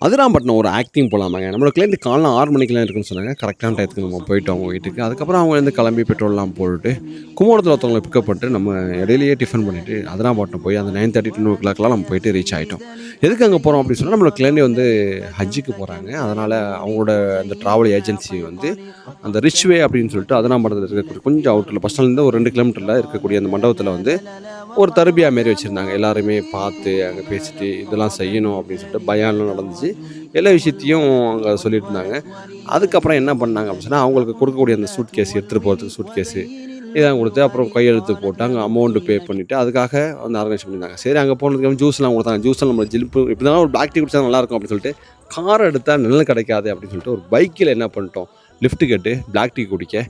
அதிராம்பட்டினம் ஒரு ஆக்டிங் போகலாமாங்க. நம்மளோட கிளைண்ட் காலைல 6 மணிக்கெல்லாம் இருக்குன்னு சொன்னாங்க. கரெக்டான டயத்துக்கு நம்ம போயிட்டோம் அவங்க வீட்டுக்கு. அதுக்கப்புறம் அவங்க வந்து கிளம்பி பெட்ரோல்லாம் போட்டுட்டு, கும்பகோணத்தில ஒருத்தவங்கள பிக்கப் பண்ணிட்டு, நம்ம இடையிலேயே டிஃபன் பண்ணிட்டு, அதிராம்பட்டினம் போய் அந்த 9:30 to 2:00லாம் நம்ம போயிட்டு ரீச் ஆயிட்டோம். எதுக்கு அங்க போறோம் அப்படின்னு சொன்னா, நம்மளோட கிளைண்ட் வந்து ஹஜ்ஜுக்கு போறாங்க. அதனால அவங்களோட அந்த டிராவல் ஏஜென்சி வந்து அந்த ரிச் வே அப்படின்னு சொல்லிட்டு அதிராம்பட்டினத்தில இருக்கக்கூடிய கொஞ்சம் அவுட்டர்ல பஸ் ஸ்டாண்ட்லேருந்து ஒரு 2 கிலோமீட்டர்ல இருக்கக்கூடிய அந்த மண்டபத்தில வந்து ஒரு தர்பியா மாரி வச்சிருந்தாங்க. எல்லாருமே பார்த்து, அங்க பேசிட்டு, இதெல்லாம் செய்யணும் அப்படின்னு சொல்லிட்டு பயான்லாம் நடந்துச்சு. எல்லா விஷயத்தையும் அங்க சொல்லிட்டு இருந்தாங்க. அதுக்கப்புறம் என்ன பண்ணாங்க அப்படின்னு சொன்னா, அவங்களுக்கு கொடுக்கக்கூடிய அந்த சூட்கேஸ் எடுத்துட்டு போறதுக்கு சூட்கேஸு இதெல்லாம் குடுத்து, அப்புறம் கையெழுத்து போட்டு, அங்க அமௌண்ட் பே பண்ணிட்டு, அதுக்காக வந்து ஆர்கனைஸ் பண்ணியிருந்தாங்க. சரி அங்க போனதுக்கப்புறம் ஜூஸ்லாம் குடுத்தாங்க. ஜூஸ்லாம் நம்ம ஜிலுப்பு இப்படி இருந்தாலும் ஒரு பிளாக் டீ குடிச்சா நல்லாயிருக்கும் அப்படின்னு சொல்லிட்டு, கார் எடுத்தா நிழல் கிடைக்காது அப்படின்னு சொல்லிட்டு, ஒரு பைக்கில என்ன பண்ணிட்டோம், லிஃப்ட் கேட்டு பிளாக் டீ குடிக்க,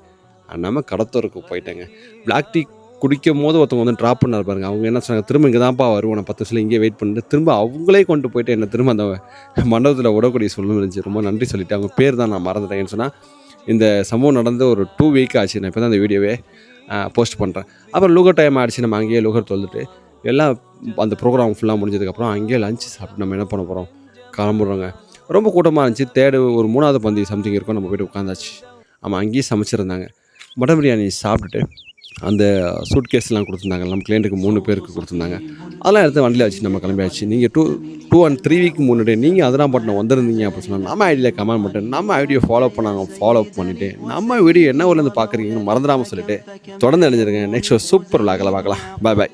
நம்ம கடத்தூருக்கு போயிட்டேங்க. பிளாக் டீ குடிக்கும்போது ஒருத்தவங்க வந்து ட்ராப் பண்ணாரு பாருங்க. அவங்க என்ன சொன்னாங்க, "திரும்ப இங்க தான்ப்பா வருவோம். நான் 10 நிமிஷத்துல இங்கேயே வெயிட் பண்ணிட்டு" திரும்ப அவங்களே கொண்டு போயிட்டு என்ன திரும்ப அந்த மண்டபத்தில விடக்கூடிய சூழ்நிலை இருந்துச்சு. ரொம்ப நன்றி சொல்லிட்டு, அவங்க பேர் தான் நான் மறந்துட்டேன். ஏன்னு சொன்னா, இந்த சம்பவம் நடந்து ஒரு 2 வீக் ஆச்சு. நான் இப்ப தான் இந்த வீடியோவே போஸ்ட் பண்றேன். அப்புறம் லுகர் டைம் ஆயிடுச்சு. நம்ம அங்கேயே லுகர் தொழுதுட்டு, எல்லாம் அந்த ப்ரோகிராம் ஃபுல்லா முடிஞ்சதுக்கப்புறம் அங்கேயே லஞ்ச் சாப்பிட்டு நம்ம என்ன பண்ண போறோம், கிளம்புறோங்க. ரொம்ப கூட்டமா இருந்துச்சு. ஒரு 3வது பந்தி சம்திங் இருக்கும். நம்ம போயிட்டு உட்காந்தாச்சு. ஆமா, அங்கேயே சமைச்சிருந்தாங்க. மட்டன் பிரியாணி சாப்பிட்டுட்டு அந்த சூட்கேஸ்லாம் குடுத்துருந்தாங்க. நம்ம கிளையண்ட்டுக்கு 3 பேருக்கு குடுத்துருந்தாங்க. அதெல்லாம் எடுத்து வண்டியில வச்சு நம்ம கிளம்பியாச்சு. நீங்க 2 அண்ட் 3 வீக் முன்னாடியே நீங்க அதிராம்பட்டினம் வந்திருந்தீங்க அப்படின்னு சொன்னா, நம்ம ஐடியில கமெண்ட் பண்ணிட்டு, நம்ம ஐடிய ஃபாலோ பண்ணாங்க ஃபாலோ பண்ணிட்டு, நம்ம வீடியோ என்ன ஊர்லேருந்து பார்க்குறீங்கன்னு மறந்துடாம சொல்லிட்டு, தொடர்ந்து இணைஞ்சிருங்க. நெக்ஸ்ட் ஒரு சூப்பர் விளாக்ல பார்க்கலாம். பாய் பாய்.